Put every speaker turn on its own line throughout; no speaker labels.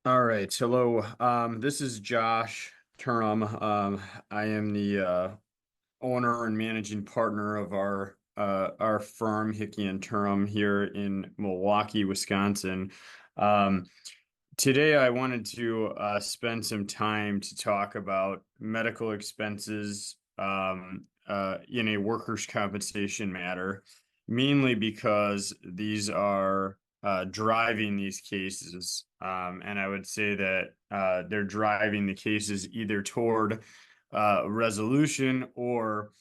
All right. Hello. This is Josh Turnham. I am the owner and managing partner of our firm, Hickey and Turnham, here in Milwaukee, Wisconsin. Um, Today, I wanted to spend some time to talk about medical expenses in a workers' compensation matter, mainly because these are driving these cases. And I would say that they're driving the cases either toward resolution or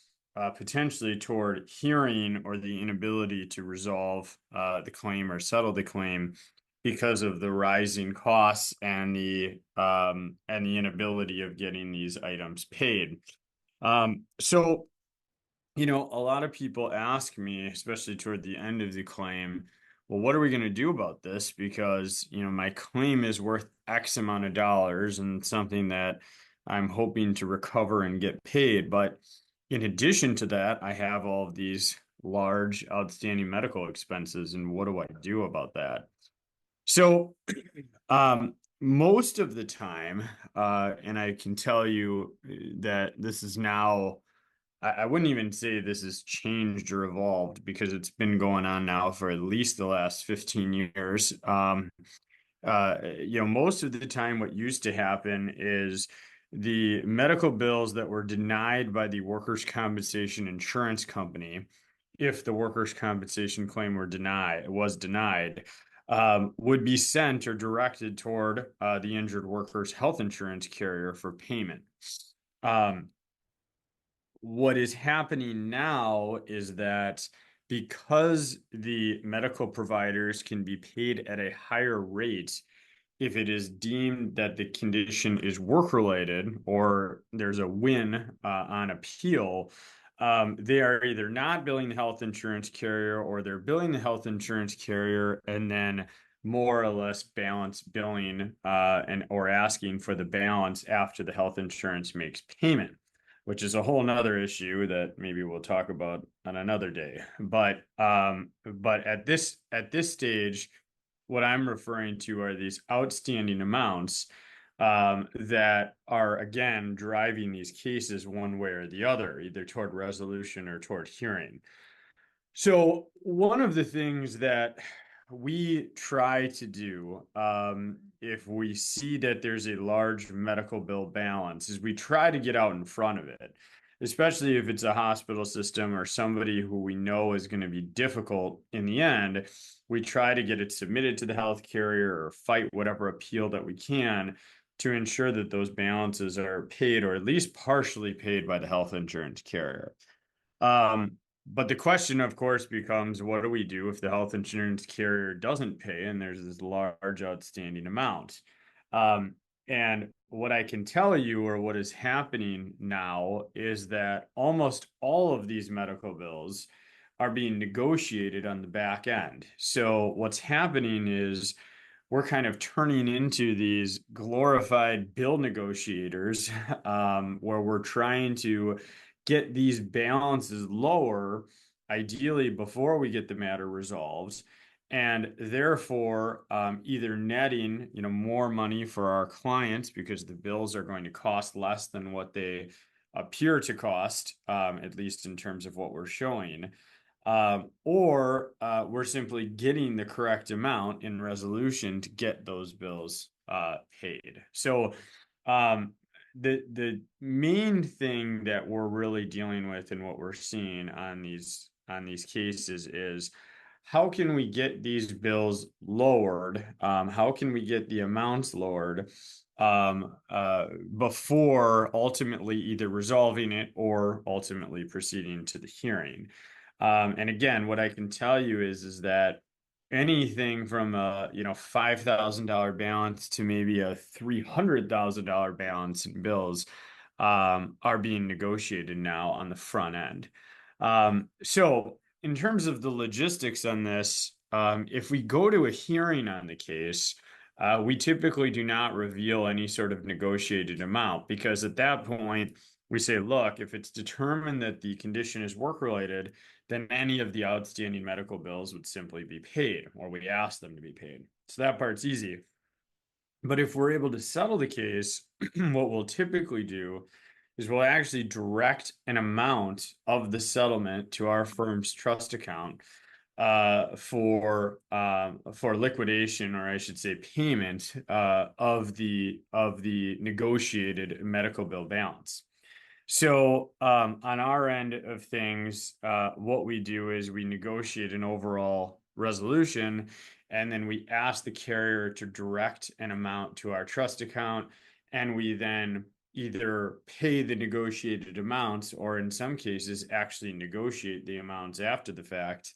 potentially toward hearing or the inability to resolve the claim or settle the claim because of the rising costs and the inability of getting these items paid. So a lot of people ask me, especially toward the end of the claim, well, what are we going to do about this? Because, my claim is worth X amount of dollars and something that I'm hoping to recover and get paid. But in addition to that, I have all of these large outstanding medical expenses. And what do I do about that? So, most of the time, and I can tell you that this is now, I wouldn't even say this has changed or evolved because it's been going on now for at least the last 15 years. Most of the time, what used to happen is the medical bills that were denied by the workers' compensation insurance company, if the workers' compensation claim was denied, would be sent or directed toward the injured worker's health insurance carrier for payment. Um, what is happening now is that because the medical providers can be paid at a higher rate if it is deemed that the condition is work-related or there's a win on appeal, they are either not billing the health insurance carrier or they're billing the health insurance carrier and then more or less balance billing and or asking for the balance after the health insurance makes payment, which is a whole nother issue that maybe we'll talk about on another day. But at this stage, what I'm referring to are these outstanding amounts that are again driving these cases one way or the other, either toward resolution or toward hearing. So one of the things that we try to do if we see that there's a large medical bill balance is we try to get out in front of it, especially if it's a hospital system or somebody who we know is going to be difficult in the end. We try to get it submitted to the health carrier or fight whatever appeal that we can to ensure that those balances are paid or at least partially paid by the health insurance carrier. Um, but the question, of course, becomes what do we do if the health insurance carrier doesn't pay and there's this large outstanding amount? Um, and what I can tell you, or what is happening now, is that almost all of these medical bills are being negotiated on the back end. So what's happening is we're kind of turning into these glorified bill negotiators, where we're trying to get these balances lower, ideally before we get the matter resolved, and therefore either netting, more money for our clients because the bills are going to cost less than what they appear to cost, at least in terms of what we're showing, or we're simply getting the correct amount in resolution to get those bills paid. So um, the main thing that we're really dealing with and what we're seeing on these cases is how can we get these bills lowered? How can we get the amounts lowered before ultimately either resolving it or ultimately proceeding to the hearing? And again, what I can tell you is that anything from a $5,000 balance to maybe a $300,000 balance in bills are being negotiated now on the front end. So in terms of the logistics on this, if we go to a hearing on the case, we typically do not reveal any sort of negotiated amount because at that point we say, look, if it's determined that the condition is work-related, then any of the outstanding medical bills would simply be paid, or we ask them to be paid. So that part's easy. But if we're able to settle the case, what we'll typically do is we'll actually direct an amount of the settlement to our firm's trust account for liquidation, or I should say payment of the negotiated medical bill balance. So on our end of things, what we do is we negotiate an overall resolution, and then we ask the carrier to direct an amount to our trust account, and we then either pay the negotiated amounts or in some cases actually negotiate the amounts after the fact,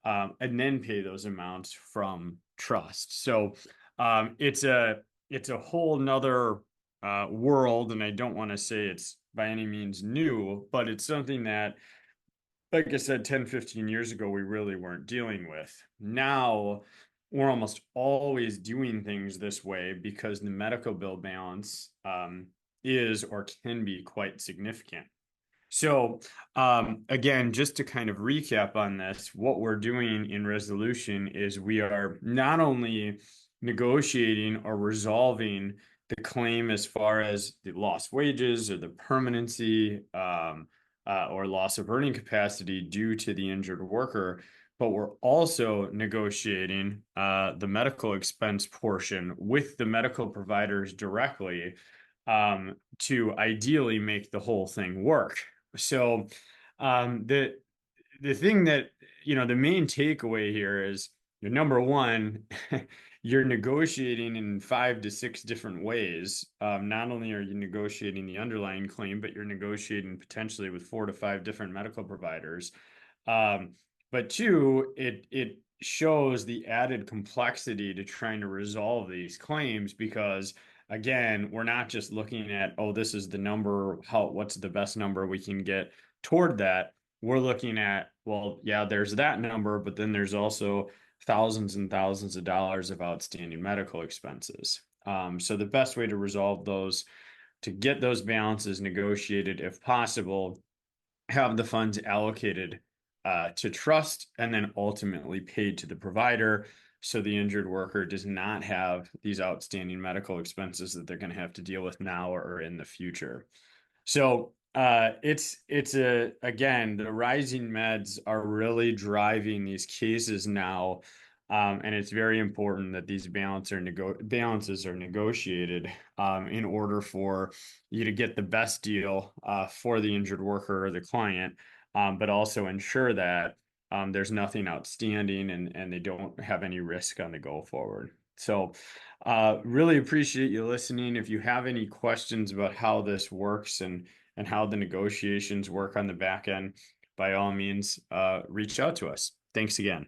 and then pay those amounts from trust. So it's a whole nother world, and I don't want to say it's by any means new, but it's something that, like I said, 10, 15 years ago, we really weren't dealing with. Now, we're almost always doing things this way because the medical bill balance is or can be quite significant. So, again, just to kind of recap on this, what we're doing in resolution is we are not only negotiating or resolving the claim as far as the lost wages or the permanency or loss of earning capacity due to the injured worker, but we're also negotiating the medical expense portion with the medical providers directly to ideally make the whole thing work. So the thing that, the main takeaway here is, number one, you're negotiating in 5 to 6 different ways. Not only are you negotiating the underlying claim, but you're negotiating potentially with 4 to 5 different medical providers. But two, it shows the added complexity to trying to resolve these claims because again, we're not just looking at, oh, this is the number, what's the best number we can get toward that. We're looking at, well, yeah, there's that number, but then there's also thousands and thousands of dollars of outstanding medical expenses. So the best way to resolve those, to get those balances negotiated, if possible, have the funds allocated to trust and then ultimately paid to the provider so the injured worker does not have these outstanding medical expenses that they're going to have to deal with now or in the future. So it's a again, the rising meds are really driving these cases now. And it's very important that these balances are negotiated in order for you to get the best deal for the injured worker or the client, but also ensure that there's nothing outstanding and they don't have any risk on the go forward. So really appreciate you listening. If you have any questions about how this works and how the negotiations work on the back end, by all means, reach out to us. Thanks again.